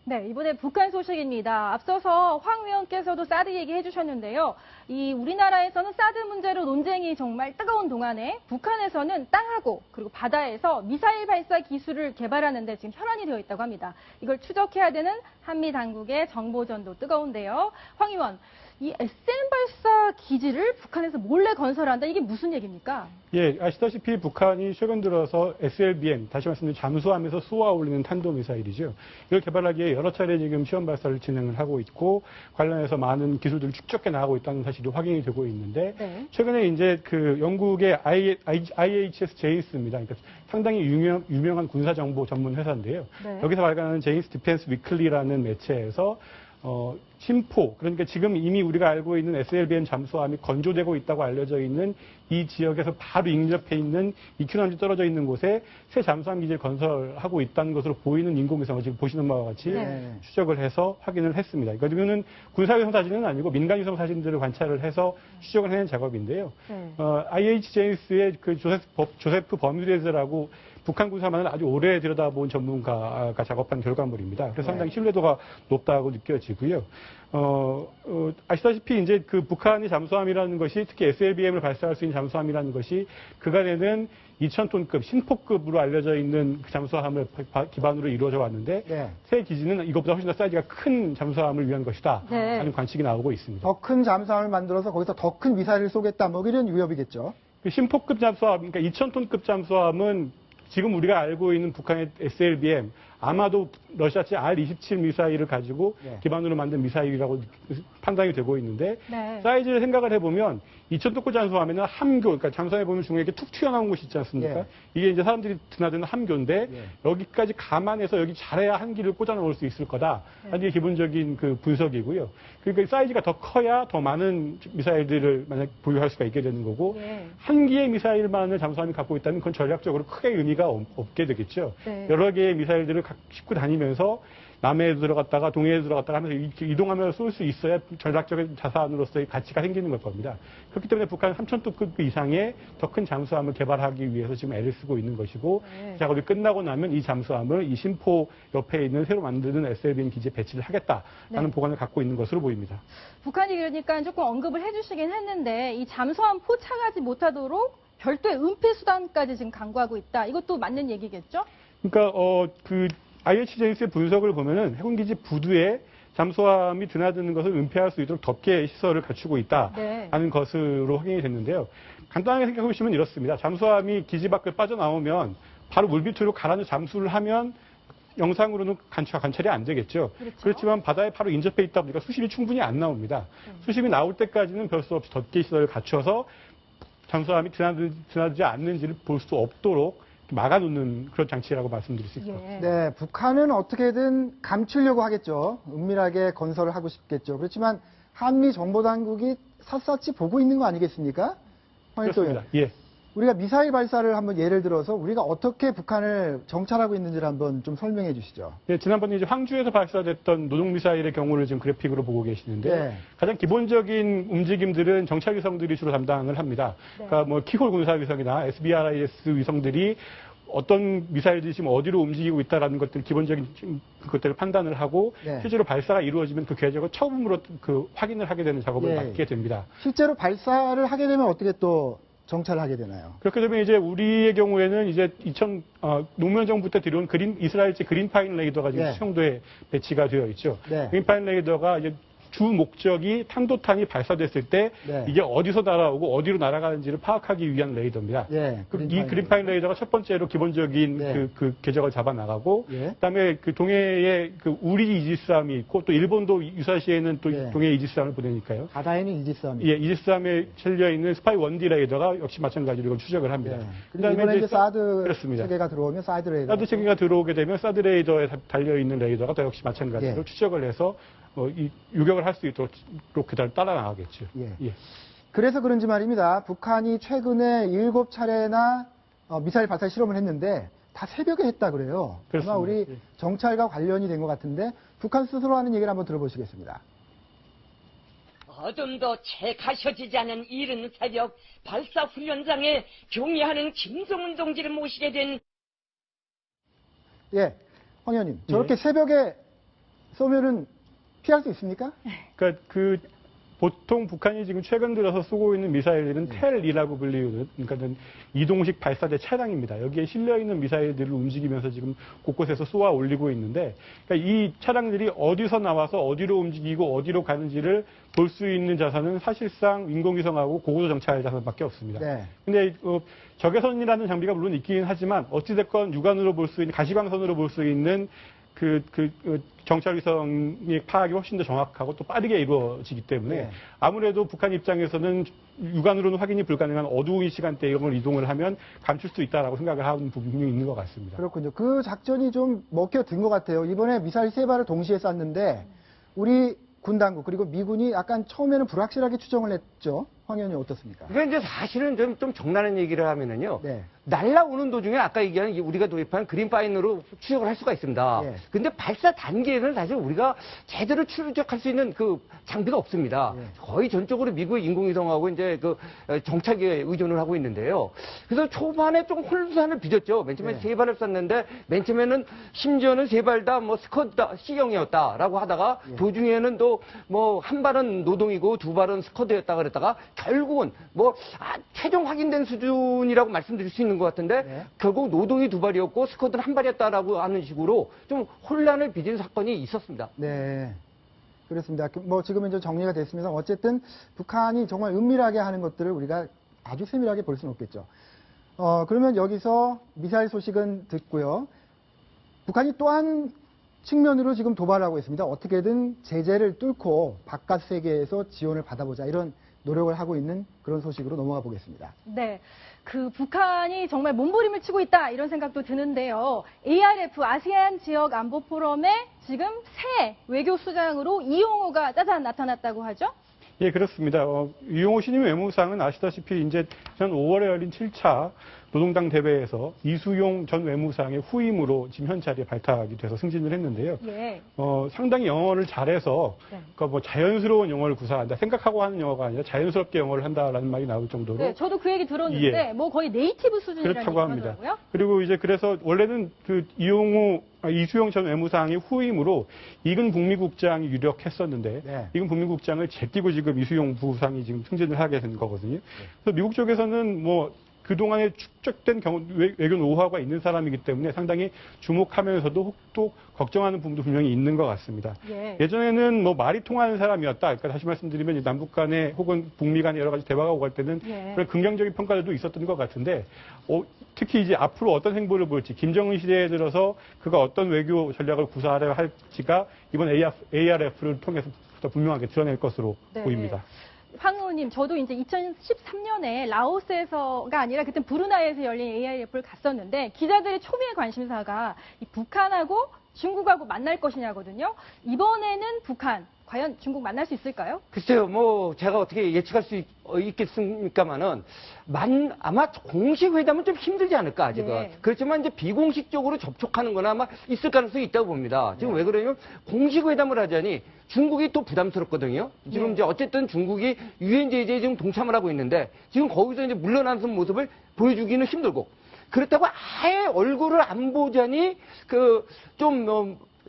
네, 이번에 북한 소식입니다. 앞서서 황 의원께서도 사드 얘기해 주셨는데요. 이 우리나라에서는 사드 문제로 논쟁이 정말 뜨거운 동안에 북한에서는 땅하고 그리고 바다에서 미사일 발사 기술을 개발하는 데 지금 혈안이 되어 있다고 합니다. 이걸 추적해야 되는 한미 당국의 정보전도 뜨거운데요. 황 의원, 이 SM 발사 기지를 북한에서 몰래 건설한다. 이게 무슨 얘기입니까? 예, 아시다시피 북한이 최근 들어서 SLBM, 다시 말씀드리면 잠수함에서 쏘아 올리는 탄도미사일이죠. 이걸 개발하기 위해 여러 차례 지금 시험 발사를 진행을 하고 있고 관련해서 많은 기술들을 축적해 나가고 있다는 사실이 확인이 되고 있는데 네. 최근에 이제 그 영국의 IHS 제이스입니다. 그러니까 상당히 유명한 군사정보 전문 회사인데요. 네. 여기서 발간하는 제이스 디펜스 위클리라는 매체에서 심포, 그러니까 지금 이미 우리가 알고 있는 SLBM 잠수함이 건조되고 있다고 알려져 있는 이 지역에서 바로 인접해 있는 2km 떨어져 있는 곳에 새 잠수함 기지를 건설하고 있다는 것으로 보이는 인공위성을 지금 보시는 바와 같이 추적을 해서 확인을 했습니다. 이거는 군사위성 사진은 아니고 민간위성 사진들을 관찰을 해서 추적을 해낸 작업인데요. IHJS의 그 조세프 버뮤데즈라고 북한 군사만을 아주 오래 들여다본 전문가가 작업한 결과물입니다. 그래서 상당히 신뢰도가 높다고 느껴지고요. 아시다시피 이제 그 북한의 잠수함이라는 것이 특히 SLBM을 발사할 수 있는 잠수함이라는 것이 그간에는 2,000톤급 신포급으로 알려져 있는 그 잠수함을 기반으로 이루어져 왔는데 새 기지는 이것보다 훨씬 더 사이즈가 큰 잠수함을 위한 것이다 하는 관측이 나오고 있습니다. 더 큰 잠수함을 만들어서 거기서 더 큰 미사일을 쏘겠다 뭐 이런 위협이겠죠. 그 신포급 잠수함, 그러니까 2,000톤급 잠수함은 지금 우리가 알고 있는 북한의 SLBM, 아마도 러시아chế R-27 미사일을 가지고 기반으로 만든 미사일이라고 판단이 되고 있는데 사이즈를 생각을 해보면 2,000톤급 잠수함에는 함교, 그러니까 잠수함에 보면 중간에 이렇게 툭 튀어나온 곳이 있지 않습니까? 이게 이제 사람들이 드나드는 함교인데 여기까지 감안해서 여기 잘해야 한 기를 꽂아 넣을 수 있을 거다. 하는 게 기본적인 그 분석이고요. 그러니까 사이즈가 더 커야 더 많은 미사일들을 만약 보유할 수가 있게 되는 거고 한 기의 미사일만을 잠수함이 갖고 있다면 그건 전략적으로 크게 의미가 없게 되겠죠. 여러 개의 미사일들을 싣고 다니면서 남해에도 들어갔다가 동해에도 들어갔다가 하면서 이동하면서 쏠 수 있어야 전략적인 자산으로서의 가치가 생기는 걸 겁니다. 그렇기 때문에 북한은 3,000톤급 이상의 더 큰 잠수함을 개발하기 위해서 지금 애를 쓰고 있는 것이고 작업이 끝나고 나면 이 잠수함을 이 신포 옆에 있는 새로 만드는 SLBM 기지에 배치를 하겠다라는 보관을 갖고 있는 것으로 보입니다. 북한이 그러니까 조금 언급을 해주시긴 했는데 이 잠수함 포착하지 못하도록 별도의 은폐 수단까지 지금 강구하고 있다. 이것도 맞는 얘기겠죠? 그러니까 그 IHJS의 분석을 보면은 해군기지 부두에 잠수함이 드나드는 것을 은폐할 수 있도록 덮개 시설을 갖추고 있다는 것으로 확인이 됐는데요. 간단하게 생각해 보시면 이렇습니다. 잠수함이 기지 밖을 빠져나오면 바로 물밑으로 가라앉아 잠수를 하면 영상으로는 관찰이 안 되겠죠. 그렇지만 바다에 바로 인접해 있다 보니까 수심이 충분히 안 나옵니다. 수심이 나올 때까지는 별 수 없이 덮개 시설을 갖춰서 잠수함이 드나들지 않는지를 볼 수 없도록 막아놓는 그런 장치라고 말씀드릴 수 있습니다. 네, 북한은 어떻게든 감추려고 하겠죠. 은밀하게 건설을 하고 싶겠죠. 그렇지만 한미 정보당국이 샅샅이 보고 있는 거 아니겠습니까? 그렇습니다. 예. 우리가 미사일 발사를 한번 예를 들어서 우리가 어떻게 북한을 정찰하고 있는지를 한번 좀 설명해 주시죠. 네, 지난번에 이제 황주에서 발사됐던 노동미사일의 경우를 지금 그래픽으로 보고 계시는데 가장 기본적인 움직임들은 정찰위성들이 주로 담당을 합니다. 그러니까 뭐 키홀 군사위성이나 SBRIS 위성들이 어떤 미사일들이 지금 어디로 움직이고 있다라는 것들 기본적인 것들을 판단을 하고 실제로 발사가 이루어지면 그 궤적을 처음으로 그 확인을 하게 되는 작업을 맡게 됩니다. 실제로 발사를 하게 되면 어떻게 또 정찰을 하게 되나요? 그렇게 되면 이제 우리의 경우에는 이제 노무현 정부 때 들여온 이스라엘제 그린파인 레이더가 지금 수용도에 배치가 되어 있죠. 그린파인 레이더가 이제 주 목적이 탄도탄이 발사됐을 때 이게 어디서 날아오고 어디로 날아가는지를 파악하기 위한 레이더입니다. 이 그린파인 레이더가 첫 번째로 기본적인 그 궤적을 잡아 나가고 그다음에 그 동해에 그 우리 이지스함이 있고 또 일본도 유사시에는 또 동해 이지스함을 보내니까요. 바다에는 이지스함이. 이지스함에 실려 있는 스파이 1D 레이더가 역시 마찬가지로 이걸 추적을 합니다. 그다음에 이번에 이제 사드 체계가 들어오면 사드 레이더. 사드 체계가 들어오게 되면 사드 레이더에 달려 있는 레이더가 또 역시 마찬가지로 추적을 해서 이 유격을 할 수 있도록 그대로 따라 나가겠죠. 그래서 그런지 말입니다. 북한이 최근에 7차례나 미사일 발사 실험을 했는데 다 새벽에 했다 그래요. 그렇습니다. 아마 우리 정찰과 관련이 된 것 같은데 북한 스스로 하는 얘기를 한번 들어보시겠습니다. 어둠도 채 가셔지지 않은 이른 새벽 발사 훈련장에 경의하는 김성훈 동지를 모시게 된. 황 의원님, 저렇게 새벽에 쏘면은 피할 수 있습니까? 그러니까 보통 북한이 지금 최근 들어서 쓰고 있는 미사일들은 텔-2라고 불리는, 그러니까 이동식 발사대 차량입니다. 여기에 실려 있는 미사일들을 움직이면서 지금 곳곳에서 쏘아 올리고 있는데, 그러니까 이 차량들이 어디서 나와서 어디로 움직이고 어디로 가는지를 볼 수 있는 자산은 사실상 인공위성하고 고고도 정찰 자산밖에 없습니다. 네. 근데 적외선이라는 장비가 물론 있긴 하지만 어찌됐건 육안으로 볼 수 있는, 가시광선으로 볼 수 있는 정찰위성의 파악이 훨씬 더 정확하고 또 빠르게 이루어지기 때문에 네. 아무래도 북한 입장에서는 육안으로는 확인이 불가능한 어두운 시간대에 이런 걸 이동을 하면 감출 수 있다라고 생각을 하는 부분이 있는 것 같습니다. 그렇군요. 그 작전이 좀 먹혀든 것 같아요. 이번에 미사일 3발을 동시에 쐈는데 우리 군 당국 그리고 미군이 약간 처음에는 불확실하게 추정을 했죠. 황 의원님 어떻습니까? 그러니까 이제 사실은 좀 정나는 얘기를 하면은요. 네. 날라오는 도중에 아까 얘기한 우리가 도입한 그린파인으로 추적을 할 수가 있습니다. 예. 근데 발사 단계에는 사실 우리가 제대로 추적할 수 있는 그 장비가 없습니다. 예. 거의 전적으로 미국의 인공위성하고 이제 정찰기에 의존을 하고 있는데요. 그래서 초반에 좀 혼란을 빚었죠. 맨 처음에 예. 3발을 쐈는데 맨 처음에는 심지어는 3발 다 뭐 스쿼드 C형이었다라고 하다가 예. 도중에는 또 뭐 한 발은 노동이고 2발은 스쿼드였다 그랬다가 결국은 최종 확인된 수준이라고 말씀드릴 수 있는 것 같은데 네. 결국 노동이 2발이었고 스쿼드는 1발이었다라고 하는 식으로 좀 혼란을 빚은 사건이 있었습니다. 네. 그렇습니다. 뭐 지금은 좀 정리가 됐습니다. 어쨌든 북한이 정말 은밀하게 하는 것들을 우리가 아주 세밀하게 볼 수는 없겠죠. 그러면 여기서 미사일 소식은 듣고요. 북한이 또 한 측면으로 지금 도발하고 있습니다. 어떻게든 제재를 뚫고 바깥 세계에서 지원을 받아보자 이런 노력을 하고 있는 그런 소식으로 넘어가 보겠습니다. 네. 북한이 정말 몸부림을 치고 있다 이런 생각도 드는데요. ARF 아세안 지역 안보 포럼에 지금 새 외교수장으로 이용호가 짜잔 나타났다고 하죠. 예, 그렇습니다. 이용호 신임 외무상은 아시다시피 이제 지난 5월에 열린 7차 노동당 대회에서 이수용 전 외무상의 후임으로 지금 현 자리에 발탁이 돼서 승진을 했는데요. 예. 상당히 영어를 잘해서 네. 그러니까 뭐 자연스러운 영어를 구사한다. 생각하고 하는 영어가 아니라 자연스럽게 영어를 한다라는 말이 나올 정도로. 네, 저도 그 얘기 들었는데 예. 뭐 거의 네이티브 수준이라는 그렇다고 합니다. 하더라고요. 그리고 이제 그래서 원래는 이수용 전 외무상의 후임으로 이근 북미국장이 유력했었는데 네. 이근 북미국장을 제끼고 지금 이수용 부상이 지금 승진을 하게 된 거거든요. 그래서 미국 쪽에서는 뭐 그동안에 축적된 외교 노하우가 있는 사람이기 때문에 상당히 주목하면서도 또 걱정하는 부분도 분명히 있는 것 같습니다. 예. 예전에는 뭐 말이 통하는 사람이었다. 그러니까 다시 말씀드리면 남북 간에 혹은 북미 간에 여러 가지 대화가 오갈 때는 예. 그런 긍정적인 평가들도 있었던 것 같은데 특히 이제 앞으로 어떤 행보를 보일지 김정은 시대에 들어서 그가 어떤 외교 전략을 구사하려 할지가 이번 ARF를 통해서 더 분명하게 드러낼 것으로 네. 보입니다. 황 의원님, 저도 이제 2013년에 라오스에서가 아니라 그때 브루나이에서 열린 AIF를 갔었는데 기자들의 초미의 관심사가 이 북한하고 중국하고 만날 것이냐거든요. 이번에는 북한, 과연 중국 만날 수 있을까요? 글쎄요, 제가 어떻게 예측할 수 있겠습니까만은, 아마 공식 회담은 좀 힘들지 않을까, 아직은. 네. 그렇지만 이제 비공식적으로 접촉하는 거나 아마 있을 가능성이 있다고 봅니다. 지금 왜 그러냐면, 공식 회담을 하자니 중국이 또 부담스럽거든요. 지금 네. 이제 어쨌든 중국이 유엔 제재에 지금 동참을 하고 있는데, 지금 거기서 이제 물러나는 모습을 보여주기는 힘들고, 그렇다고 아예 얼굴을 안 보자니,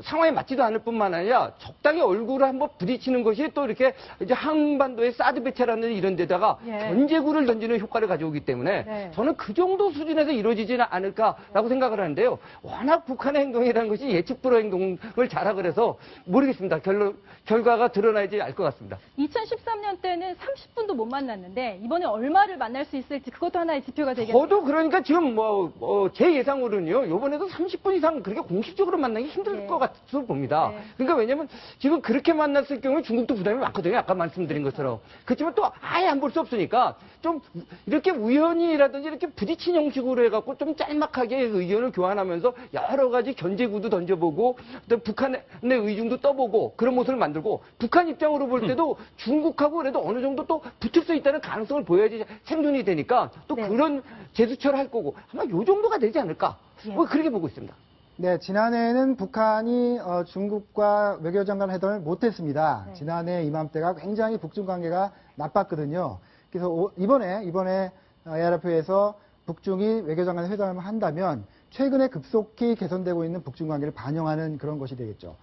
상황에 맞지도 않을 뿐만 아니라 적당히 얼굴을 한번 부딪히는 것이 또 이렇게 이제 한반도의 사드 배치라는 이런 데다가 예. 전제구를 던지는 효과를 가져오기 때문에 네. 저는 그 정도 수준에서 이루어지지는 않을까라고 생각을 하는데요. 워낙 북한의 행동이라는 것이 예측 불허 행동을 잘하고 그래서 모르겠습니다. 결과가 드러나야지 알 것 같습니다. 2013년 때는 30분도 못 만났는데 이번에 얼마를 만날 수 있을지 그것도 하나의 지표가 되겠네요. 저도 그러니까 지금 제 예상으로는요. 이번에도 30분 이상 그렇게 공식적으로 만나기 힘들 네. 것 같아서 봅니다. 네. 그러니까 왜냐면 지금 그렇게 만났을 경우에 중국도 부담이 많거든요. 아까 말씀드린 것처럼. 그렇지만 또 아예 안 볼 수 없으니까 좀 이렇게 우연이라든지 이렇게 부딪힌 형식으로 해갖고 좀 짤막하게 의견을 교환하면서 여러 가지 견제구도 던져보고 또 북한의 의중도 떠보고 그런 모습을 만들고 북한 입장으로 볼 때도 중국하고 그래도 어느 정도 또 붙을 수 있다는 가능성을 보여야지 생존이 되니까 또 네. 그런 재수처를 할 거고 아마 요 정도가 되지 않을까. 예. 그렇게 보고 있습니다. 네, 지난해에는 북한이 중국과 외교장관 회담을 못했습니다. 네. 지난해 이맘때가 굉장히 북중 관계가 나빴거든요. 그래서 이번에 ARF에서 북중이 외교장관 회담을 한다면 최근에 급속히 개선되고 있는 북중 관계를 반영하는 그런 것이 되겠죠.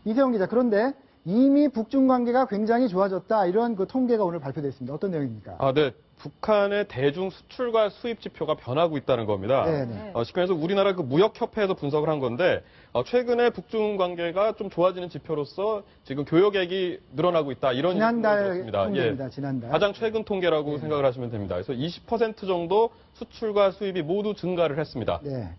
이세영 기자, 그런데 이미 북중 관계가 굉장히 좋아졌다 이런 그 통계가 오늘 발표됐습니다. 어떤 내용입니까? 네. 북한의 대중 수출과 수입 지표가 변하고 있다는 겁니다. 네네. 쉽게 말해서 우리나라 그 무역협회에서 분석을 한 건데 최근에 북중 관계가 좀 좋아지는 지표로서 지금 교역액이 늘어나고 있다 이런 지난달 니다 통계입니다. 지난달. 가장 최근 통계라고 생각을 하시면 됩니다. 그래서 20% 정도 수출과 수입이 모두 증가를 했습니다. 네.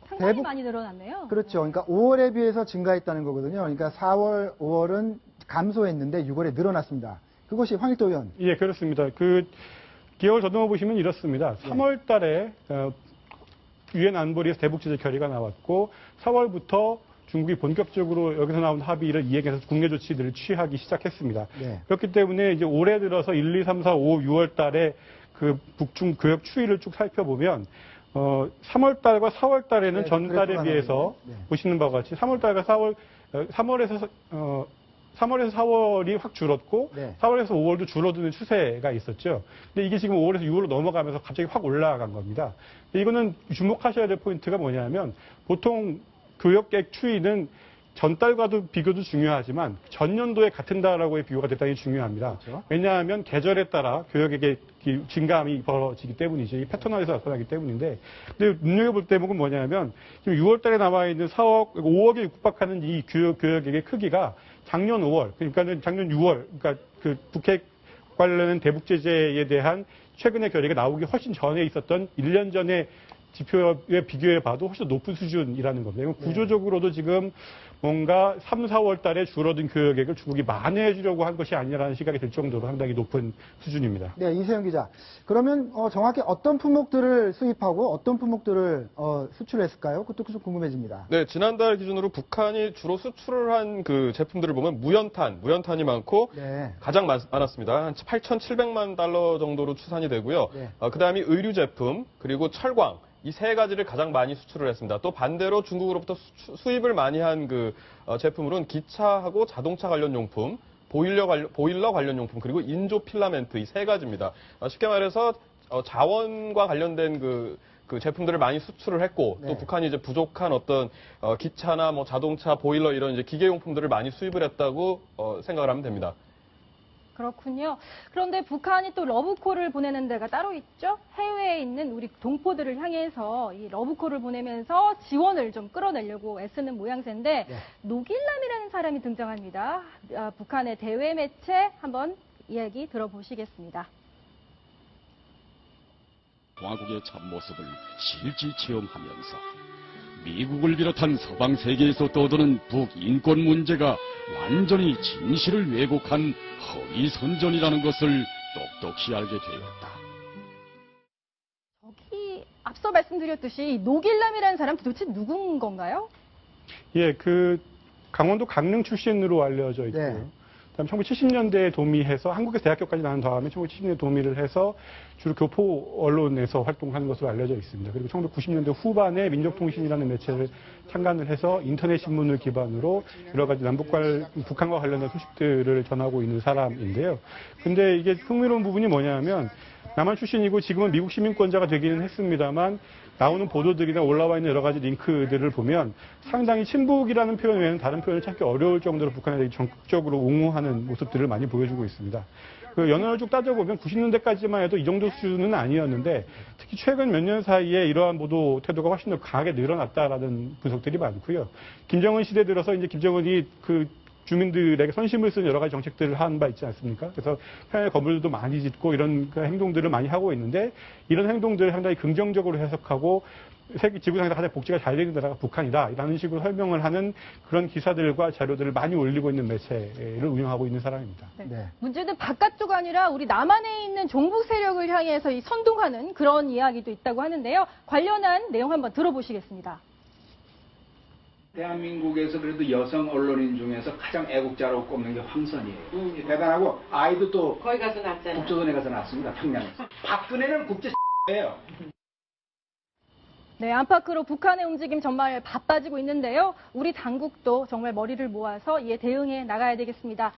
상당히 대북- 많이 늘어났네요. 그렇죠. 그러니까 5월에 비해서 증가했다는 거거든요. 그러니까 4월, 5월은 감소했는데 6월에 늘어났습니다. 그것이 황일도 의원. 예, 그렇습니다. 기억을 더듬어 보시면 이렇습니다. 3월 달에 유엔 안보리에서 대북 제재 결의가 나왔고 4월부터 중국이 본격적으로 여기서 나온 합의를 이행해서 국내 조치들을 취하기 시작했습니다. 네. 그렇기 때문에 이제 올해 들어서 1, 2, 3, 4, 5, 6월 달에 그 북중 교역 추이를 쭉 살펴보면 3월 달과 4월 달에는 네, 전달에 그래프가 비해서 나오네요. 네. 보시는 바와 같이 3월 달과 3월에서 4월이 확 줄었고 네. 4월에서 5월도 줄어드는 추세가 있었죠. 근데 이게 지금 5월에서 6월로 넘어가면서 갑자기 확 올라간 겁니다. 이거는 주목하셔야 될 포인트가 뭐냐면 보통 교역객 추이는 전달과도 비교도 중요하지만 전년도에 같은 달하고의 비교가 대단히 중요합니다. 그렇죠. 왜냐하면 계절에 따라 교역액의 증감이 벌어지기 때문이죠. 이 패턴화에서 나타나기 때문인데, 근데 눈여겨볼 대목은 뭐냐면 지금 6월 달에 나와 있는 5억에 육박하는 이 교역액의 크기가 작년 5월, 그러니까는 작년 6월, 그러니까 그 북핵 관련된 대북 제재에 대한 최근의 결의가 나오기 훨씬 전에 있었던 1년 전의 지표에 비교해 봐도 훨씬 높은 수준이라는 겁니다. 구조적으로도 지금 뭔가 3, 4월 달에 줄어든 교역액을 중국이 만회해 주려고 한 것이 아니라는 시각이 들 정도로 상당히 높은 수준입니다. 네, 이세영 기자. 그러면 정확히 어떤 품목들을 수입하고 어떤 품목들을 수출했을까요? 그것도 좀 궁금해집니다. 네, 지난달 기준으로 북한이 주로 수출을 한 그 제품들을 보면 무연탄이 많고 네. 가장 많았습니다. 한 8,700만 달러 정도로 추산이 되고요. 네. 그다음이 의류 제품 그리고 철광 이 세 가지를 가장 많이 수출을 했습니다. 또 반대로 중국으로부터 수입을 많이 한 그 제품으로는 기차하고 자동차 관련 용품, 보일러 관련 용품 그리고 인조 필라멘트 이 세 가지입니다. 쉽게 말해서 자원과 관련된 그 제품들을 많이 수출을 했고 네. 또 북한이 이제 부족한 어떤 기차나 뭐 자동차, 보일러 이런 이제 기계용품들을 많이 수입을 했다고 생각을 하면 됩니다. 그렇군요. 그런데 북한이 또 러브콜을 보내는 데가 따로 있죠. 해외에 있는 우리 동포들을 향해서 이 러브콜을 보내면서 지원을 좀 끌어내려고 애쓰는 모양새인데 네. 노길남이라는 사람이 등장합니다. 북한의 대외 매체 한번 이야기 들어보시겠습니다. 공화국의 참모습을 실지 체험하면서 미국을 비롯한 서방 세계에서 떠도는 북인권 문제가 완전히 진실을 왜곡한 허위 선전이라는 것을 똑똑히 알게 되었다. 저기 앞서 말씀드렸듯이 노길남이라는 사람 도대체 누군 건가요? 예, 강원도 강릉 출신으로 알려져 있고요. 네. 그다음 1970년대에 도미해서 한국에서 대학교까지 나온 다음에 1970년대 도미를 해서 주로 교포 언론에서 활동하는 것으로 알려져 있습니다. 그리고 1990년대 후반에 민족통신이라는 매체를 창간을 해서 인터넷 신문을 기반으로 여러 가지 북한과 관련된 소식들을 전하고 있는 사람인데요. 근데 이게 흥미로운 부분이 뭐냐면 남한 출신이고 지금은 미국 시민권자가 되기는 했습니다만 나오는 보도들이나 올라와 있는 여러 가지 링크들을 보면 상당히 친북이라는 표현 외에는 다른 표현을 찾기 어려울 정도로 북한에 대해 적극적으로 옹호하는 모습들을 많이 보여주고 있습니다. 연원을 쭉 따져보면 90년대까지만 해도 이 정도 수준은 아니었는데 특히 최근 몇 년 사이에 이러한 보도 태도가 훨씬 더 강하게 늘어났다라는 분석들이 많고요. 김정은 시대 들어서 이제 김정은이 주민들에게 선심을 쓰는 여러 가지 정책들을 한 바 있지 않습니까? 그래서 평양에 건물들도 많이 짓고 이런 행동들을 많이 하고 있는데 이런 행동들을 상당히 긍정적으로 해석하고 지구상에서 가장 복지가 잘 되는 나라가 북한이다. 이라는 식으로 설명을 하는 그런 기사들과 자료들을 많이 올리고 있는 매체를 운영하고 있는 사람입니다. 네. 문제는 바깥쪽 아니라 우리 남한에 있는 종북 세력을 향해서 선동하는 그런 이야기도 있다고 하는데요. 관련한 내용 한번 들어보시겠습니다. 대한민국에서 그래도 여성 언론인 중에서 가장 애국자라고 꼽는 게 황선이에요. 대단하고 아이도 또 거기 가서 났잖아. 국조선에 가서 났습니다. 평양에서. 박근혜는 국제 예요. 네, 안팎으로 북한의 움직임 정말 바빠지고 있는데요. 우리 당국도 정말 머리를 모아서 이에 대응해 나가야 되겠습니다.